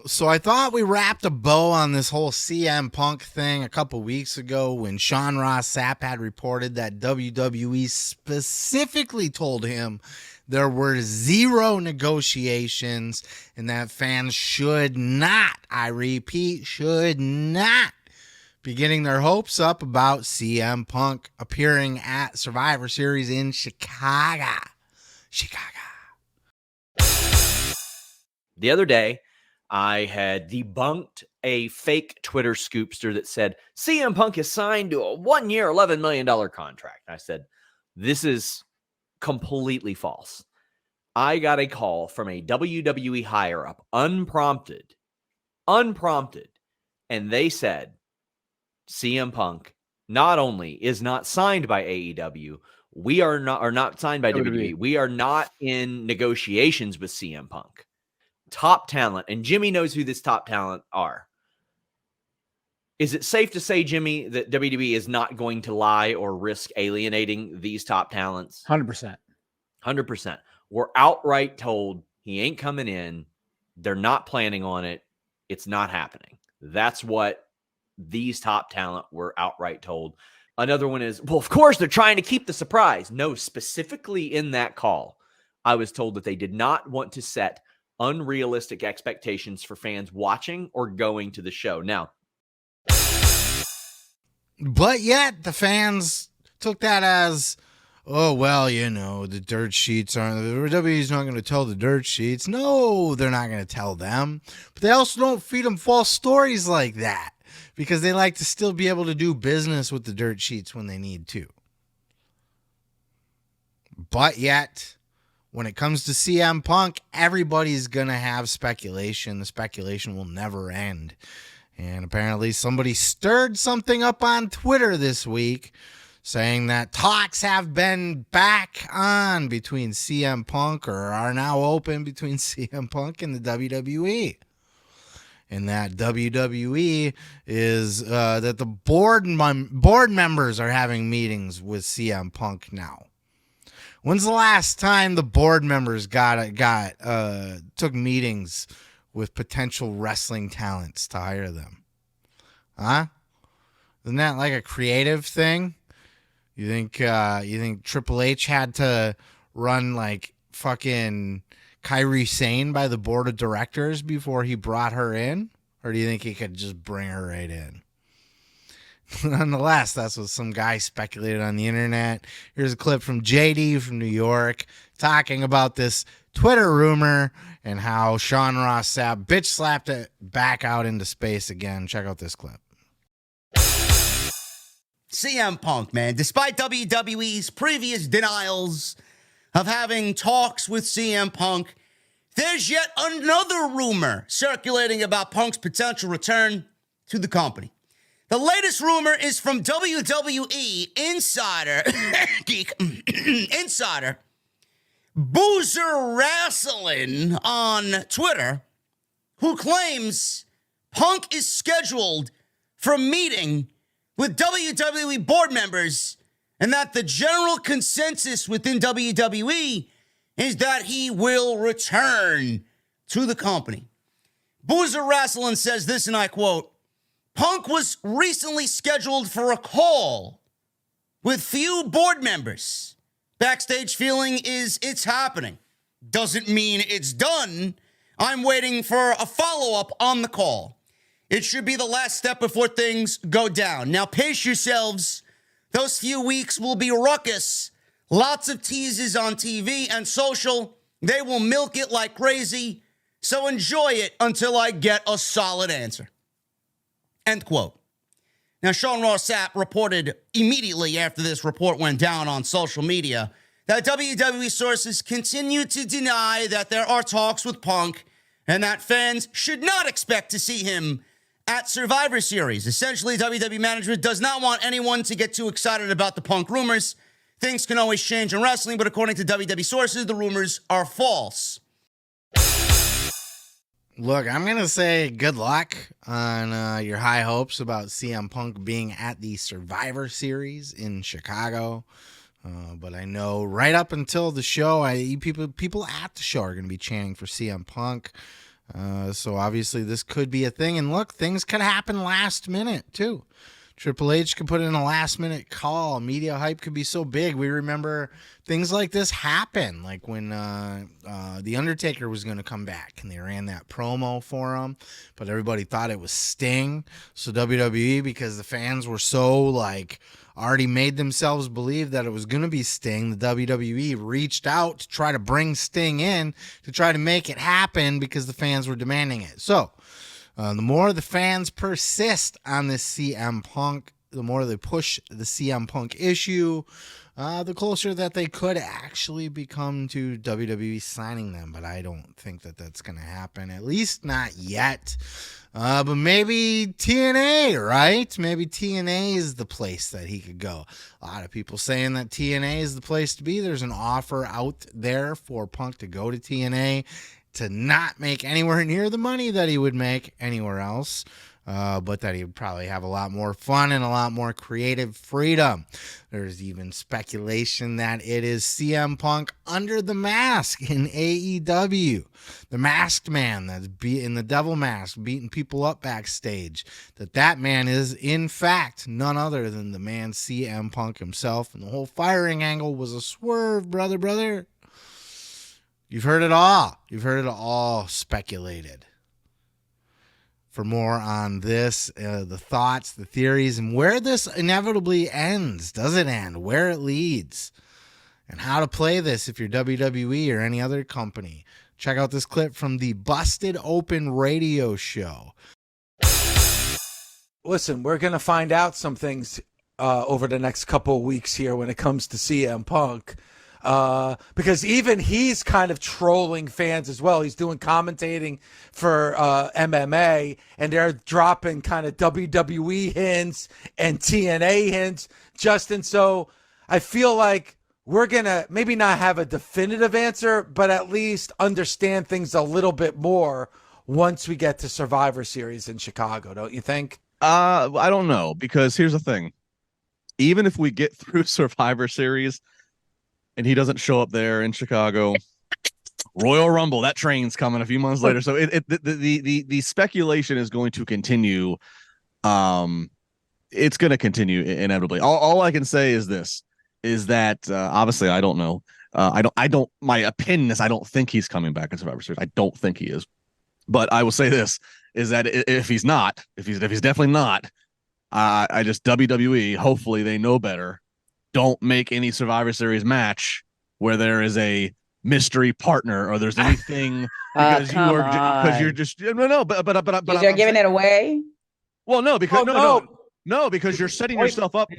So I thought we wrapped a bow on this whole CM Punk thing a couple weeks ago when Sean Ross Sapp had reported that WWE specifically told him there were zero negotiations and that fans should not, I repeat, should not be getting their hopes up about CM Punk appearing at Survivor Series in Chicago. The other day, I had debunked a fake Twitter scoopster that said CM Punk is signed to a 1-year, $11 million contract. I said, this is completely false. I got a call from a WWE higher-up, unprompted, and they said CM Punk not only is not signed by AEW, we are not signed by WWE. We are not in negotiations with CM Punk. Top talent, and Jimmy knows who this top talent are. Is it safe to say, Jimmy, that WWE is not going to lie or risk alienating these top talents? 100%. 100%. We're outright told he ain't coming in. They're not planning on it. It's not happening. That's what these top talent were outright told. Another one is, well, of course, they're trying to keep the surprise. No, specifically in that call, I was told that they did not want to set unrealistic expectations for fans watching or going to the show. Now, but yet the fans took that as, oh, well, you know, the dirt sheets aren't, the WWE's not going to tell the dirt sheets. No, they're not going to tell them. But they also don't feed them false stories like that because they like to still be able to do business with the dirt sheets when they need to. But yet, when it comes to CM Punk, everybody's going to have speculation. The speculation will never end. And apparently somebody stirred something up on Twitter this week saying that talks have been back on between CM Punk, or are now open between CM Punk and the WWE. And that WWE is that the board members are having meetings with CM Punk now. When's the last time the board members took meetings with potential wrestling talents to hire them? Huh? Isn't that like a creative thing? You think Triple H had to run like fucking Kairi Sane by the board of directors before he brought her in? Or do you think he could just bring her right in? Nonetheless, that's what some guy speculated on the internet. Here's a clip from JD from New York talking about this Twitter rumor and how Sean Ross Sapp bitch slapped it back out into space again. Check out this clip. CM Punk, man, despite WWE's previous denials of having talks with CM Punk, there's yet another rumor circulating about Punk's potential return to the company. The latest rumor is from WWE insider, insider, Boozer Wrestling on Twitter, who claims Punk is scheduled for a meeting with WWE board members and that the general consensus within WWE is that he will return to the company. Boozer Wrestling says this, and I quote, Punk was recently scheduled for a call with few board members. Backstage feeling is it's happening. Doesn't mean it's done. I'm waiting for a follow-up on the call. It should be the last step before things go down. Now pace yourselves. Those few weeks will be ruckus. Lots of teases on TV and social. They will milk it like crazy. So enjoy it until I get a solid answer. End quote. Now, Sean Ross Sapp reported immediately after this report went down on social media that WWE sources continue to deny that there are talks with Punk and that fans should not expect to see him at Survivor Series. Essentially, WWE management does not want anyone to get too excited about the Punk rumors. Things can always change in wrestling, but according to WWE sources, the rumors are false. Look, I'm going to say good luck on your high hopes about CM Punk being at the Survivor Series in Chicago. But I know right up until the show, people at the show are going to be chanting for CM Punk. So obviously this could be a thing. And look, things could happen last minute too. Triple H could put in a last minute call. Media hype could be so big. We remember things like this happen, like when The Undertaker was going to come back and they ran that promo for him, but everybody thought it was Sting. So WWE, because the fans were so like already made themselves believe that it was going to be Sting, the WWE reached out to try to bring Sting in to try to make it happen because the fans were demanding it. So the more the fans persist on this CM Punk, the more they push the CM Punk issue, the closer that they could actually become to WWE signing them. But I don't think that that's going to happen, at least not yet. But maybe TNA, right? Maybe TNA is the place that he could go. A lot of people saying that TNA is the place to be. There's an offer out there for Punk to go to TNA, to not make anywhere near the money that he would make anywhere else, but that he would probably have a lot more fun and a lot more creative freedom. There's even speculation that it is CM Punk under the mask in AEW. The masked man that's in the devil mask, beating people up backstage. That man is, in fact, none other than the man CM Punk himself. And the whole firing angle was a swerve, brother. You've heard it all. You've heard it all speculated. For more on this, the thoughts, the theories, and where this inevitably ends, does it end, where it leads, and how to play this if you're WWE or any other company, check out this clip from the Busted Open radio show. Listen, we're going to find out some things over the next couple of weeks here when it comes to CM Punk. Because even he's kind of trolling fans as well. He's doing commentating for MMA, and they're dropping kind of WWE hints and TNA hints. Justin, so I feel like we're going to maybe not have a definitive answer, but at least understand things a little bit more once we get to Survivor Series in Chicago, don't you think? I don't know, because here's the thing. Even if we get through Survivor Series and he doesn't show up there in Chicago, Royal Rumble, that train's coming a few months later. So the speculation is going to continue. It's going to continue inevitably. All I can say is this, is that obviously I don't know. My opinion is I don't think he's coming back in Survivor Series. I don't think he is. But I will say this, is that if he's definitely not, I just WWE, hopefully they know better. Don't make any Survivor Series match where there is a mystery partner or there's anything because you're just but you're giving it away. Well, no, because no, because you're setting yourself up.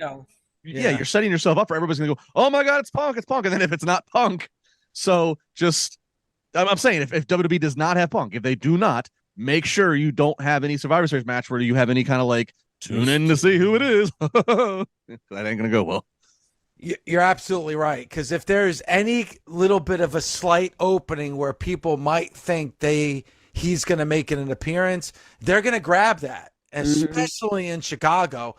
Yeah, you're setting yourself up for everybody's gonna go, oh my god, it's Punk, and then if it's not Punk, so just I'm saying if WWE does not have Punk, if they do not, make sure you don't have any Survivor Series match where you have any kind of like tune in to see who it is. That ain't gonna go well. You're absolutely right, because if there's any little bit of a slight opening where people might think he's going to make an appearance, they're going to grab that, especially in Chicago.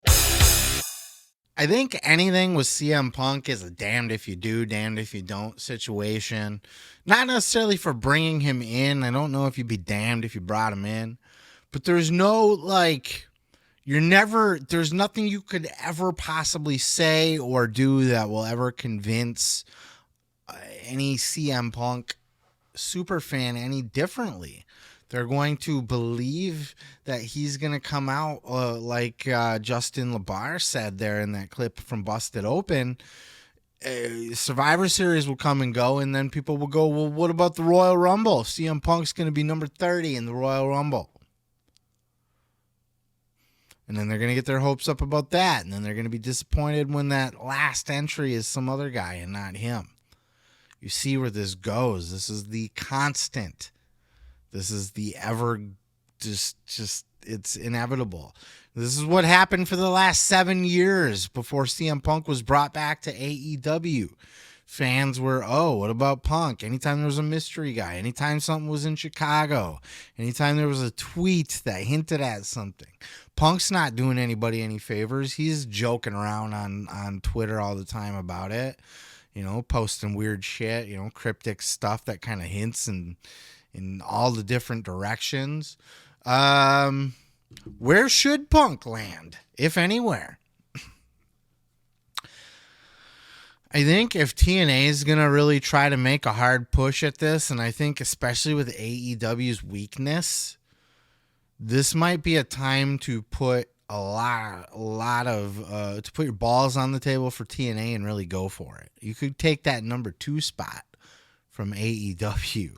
I think anything with CM Punk is a damned if you do, damned if you don't situation. Not necessarily for bringing him in. I don't know if you'd be damned if you brought him in, but there's no like... there's nothing you could ever possibly say or do that will ever convince any CM Punk superfan any differently. They're going to believe that he's going to come out like Justin LaBar said there in that clip from Busted Open. Survivor Series will come and go, and then people will go, well, what about the Royal Rumble? CM Punk's going to be number 30 in the Royal Rumble. And then they're going to get their hopes up about that. And then they're going to be disappointed when that last entry is some other guy and not him. You see where this goes. This is the constant. This is the ever just it's inevitable. This is what happened for the last 7 years before CM Punk was brought back to AEW. Fans were, oh, what about Punk? Anytime there was a mystery guy, anytime something was in Chicago, anytime there was a tweet that hinted at something. Punk's not doing anybody any favors. He's joking around on Twitter all the time about it, posting weird shit, cryptic stuff that kind of hints and in all the different directions. Where should Punk land, if anywhere? I think if TNA is going to really try to make a hard push at this, and I think especially with AEW's weakness, this might be a time to put to put your balls on the table for TNA and really go for it. You could take that number 2 spot from AEW.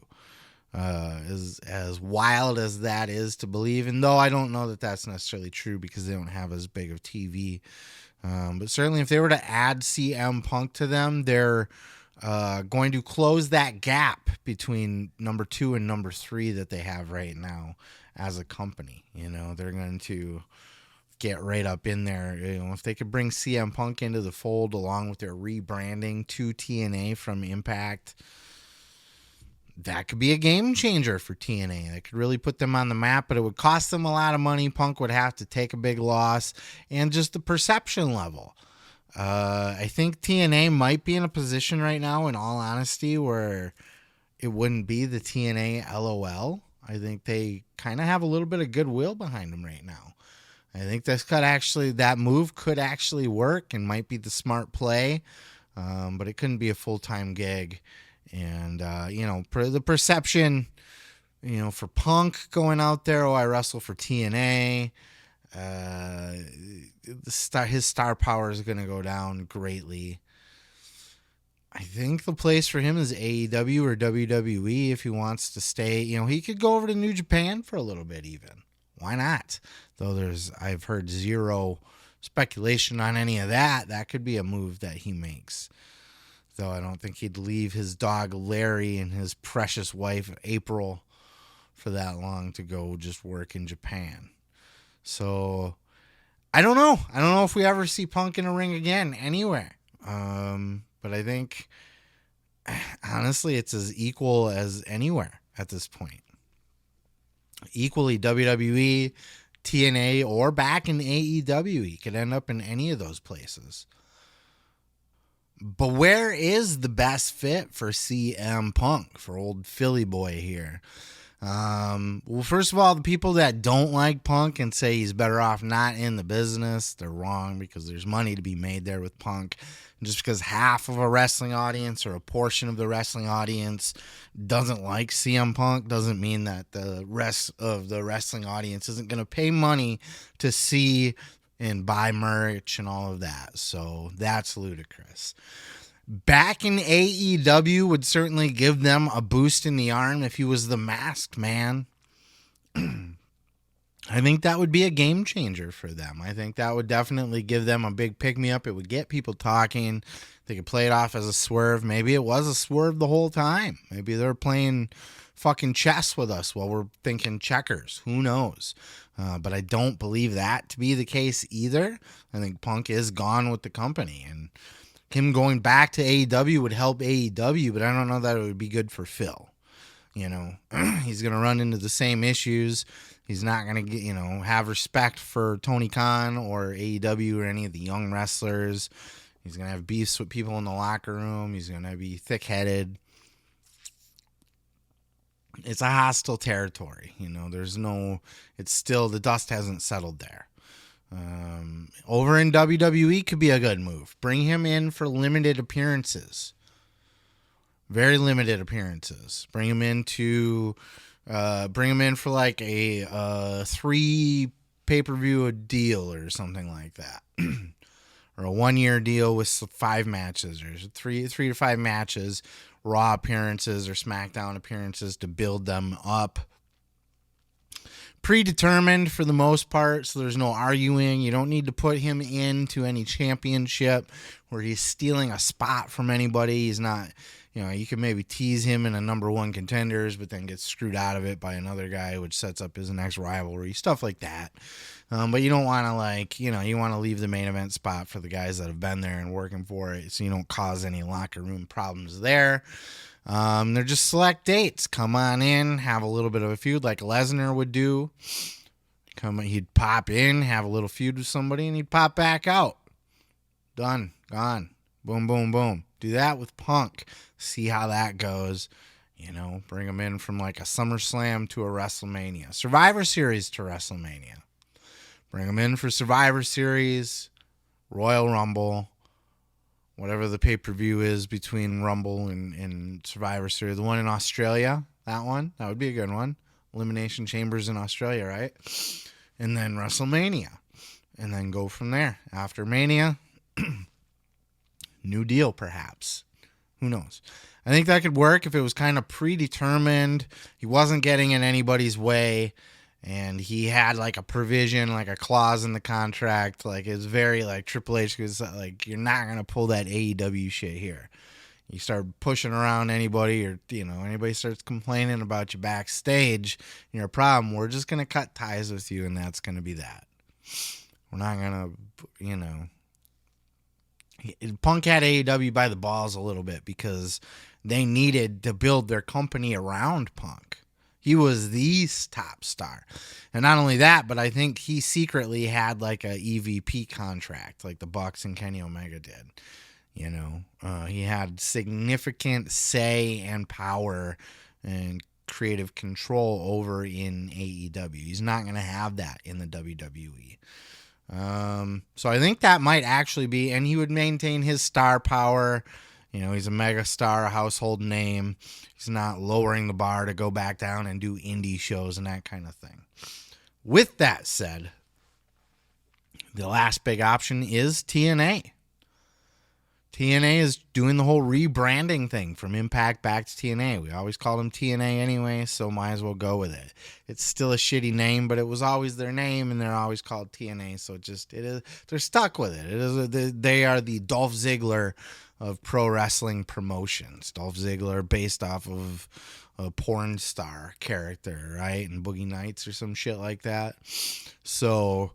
As wild as that is to believe, and though I don't know that that's necessarily true because they don't have as big of TV, but certainly if they were to add CM Punk to them, they're going to close that gap between number 2 and number 3 that they have right now as a company. They're going to get right up in there. If they could bring CM Punk into the fold along with their rebranding to TNA from Impact, that could be a game changer for TNA. That could really put them on the map, but it would cost them a lot of money. Punk would have to take a big loss, and just the perception level. I think TNA might be in a position right now, in all honesty, where it wouldn't be the TNA LOL. I think they kind of have a little bit of goodwill behind them right now. I think that move could actually work and might be the smart play, but it couldn't be a full-time gig. And, the perception, for Punk going out there, I wrestle for TNA, his star power is going to go down greatly. I think the place for him is AEW or WWE if he wants to stay. He could go over to New Japan for a little bit even. Why not? Though I've heard zero speculation on any of that. That could be a move that he makes. Though I don't think he'd leave his dog Larry and his precious wife April for that long to go just work in Japan. So I don't know. I don't know if we ever see Punk in a ring again anywhere. But I think, honestly, it's as equal as anywhere at this point. Equally WWE, TNA, or back in AEW. He could end up in any of those places. But where is the best fit for CM Punk, for old Philly boy here? Well, first of all, the people that don't like Punk and say he's better off not in the business, they're wrong, because there's money to be made there with Punk. And just because half of a wrestling audience or a portion of the wrestling audience doesn't like CM Punk doesn't mean that the rest of the wrestling audience isn't going to pay money to see and buy merch and all of that. So that's ludicrous. Back in AEW would certainly give them a boost in the arm if he was the Masked Man. I think that would be a game changer for them. I think that would definitely give them a big pick-me-up. It would get people talking. They could play it off as a swerve. Maybe it was a swerve the whole time. Maybe they're playing fucking chess with us while we're thinking checkers. Who knows? But I don't believe that to be the case either. I think Punk is gone with the company, and him going back to AEW would help AEW, but I don't know that it would be good for Phil. He's going to run into the same issues. He's not going to get, have respect for Tony Khan or AEW or any of the young wrestlers. He's going to have beefs with people in the locker room. He's going to be thick-headed. It's a hostile territory. It's still, the dust hasn't settled there. Over in WWE could be a good move. Bring him in for limited appearances. Very limited appearances. Bring him in for like a 3 pay-per-view deal or something like that. Or a 1-year deal with 5 matches or 3 to 5 matches, Raw appearances or SmackDown appearances to build them up. Predetermined for the most part, so there's no arguing. You don't need to put him into any championship where he's stealing a spot from anybody. He's not, you can maybe tease him in a number 1 contenders, but then get screwed out of it by another guy, which sets up his next rivalry, stuff like that. But you don't want to you want to leave the main event spot for the guys that have been there and working for it, so you don't cause any locker room problems there. They're just select dates. Come on in, have a little bit of a feud like Lesnar would do. He'd pop in, have a little feud with somebody, and he'd pop back out. Done. Gone. Boom, boom, boom. Do that with Punk. See how that goes. You know, bring him in from like a SummerSlam to a WrestleMania. Survivor Series to WrestleMania. Bring him in for Survivor Series, Royal Rumble, whatever the pay-per-view is between Rumble and Survivor Series. The one in Australia, that would be a good one. Elimination Chambers in Australia, right? And then WrestleMania. And then go from there. After Mania, new deal perhaps. Who knows? I think that could work if it was kind of predetermined. He wasn't getting in anybody's way. And he had like a provision, like a clause in the contract. Like it's very like Triple H, because like you're not going to pull that AEW shit here. You start pushing around anybody, or anybody starts complaining about you backstage, and you're a problem, we're just going to cut ties with you, and that's going to be that. We're not going to, Punk had AEW by the balls a little bit because they needed to build their company around Punk. He was the top star. And not only that, but I think he secretly had like a EVP contract like the Bucks and Kenny Omega did. He had significant say and power and creative control over in AEW. He's not going to have that in the WWE. So I think that might actually be, and he would maintain his star power. He's a mega star, a household name. He's not lowering the bar to go back down and do indie shows and that kind of thing. With that said, the last big option is TNA. TNA is doing the whole rebranding thing from Impact back to TNA. We always called them TNA anyway, so might as well go with it. It's still a shitty name, but it was always their name, and they're always called TNA. So they're stuck with it. They are the Dolph Ziggler of pro wrestling promotions. Dolph Ziggler based off of a porn star character, right? And Boogie Nights or some shit like that. So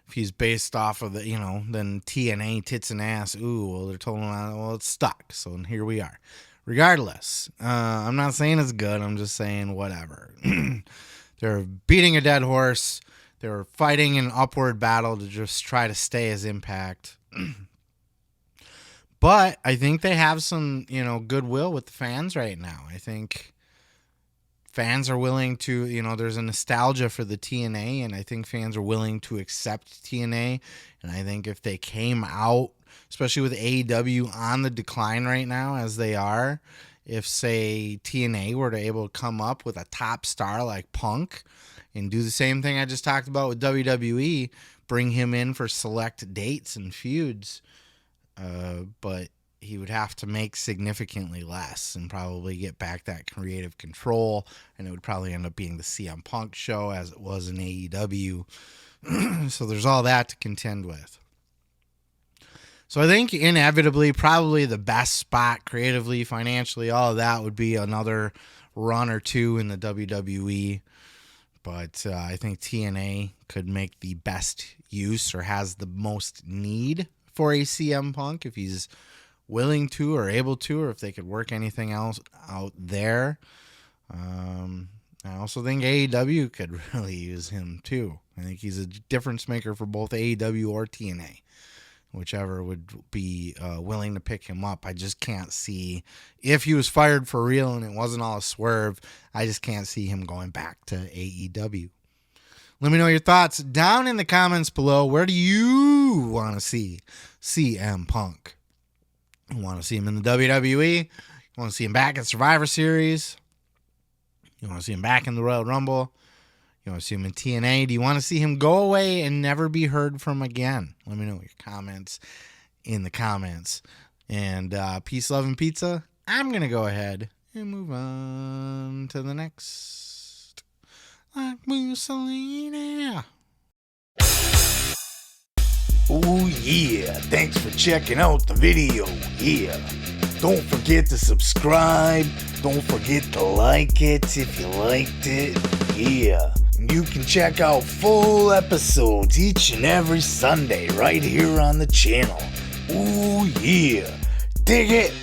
if he's based off of then TNA, tits and ass, they're told him, it's stuck. So here we are. Regardless, I'm not saying it's good. I'm just saying whatever. They're beating a dead horse. They're fighting an upward battle to just try to stay as Impact. But I think they have some, goodwill with the fans right now. I think fans are willing to, there's a nostalgia for the TNA, and I think fans are willing to accept TNA. And I think if they came out, especially with AEW on the decline right now as they are, if, say, TNA were to able to come up with a top star like Punk and do the same thing I just talked about with WWE, bring him in for select dates and feuds, but he would have to make significantly less and probably get back that creative control, and it would probably end up being the CM Punk show as it was in AEW. So there's all that to contend with. So I think inevitably probably the best spot creatively, financially, all of that would be another run or two in the WWE. But I think TNA could make the best use or has the most need for a CM Punk if he's willing to or able to, or if they could work anything else out there. I also think AEW could really use him too. I think he's a difference maker for both AEW or TNA, whichever would be willing to pick him up. I just can't see, if he was fired for real and it wasn't all a swerve, I just can't see him going back to AEW. Let me know your thoughts down in the comments below. Where do you want to see CM Punk? You want to see him in the WWE? You want to see him back at Survivor Series? You want to see him back in the Royal Rumble? You want to see him in TNA? Do you want to see him go away and never be heard from again? Let me know your comments in the comments. And peace, love, and pizza. I'm going to go ahead and move on to the next. Like Mussolini. Oh yeah, thanks for checking out the video. Yeah, don't forget to subscribe. Don't forget to like it if you liked it. Yeah, and you can check out full episodes each and every Sunday right here on the channel. Oh yeah, dig it.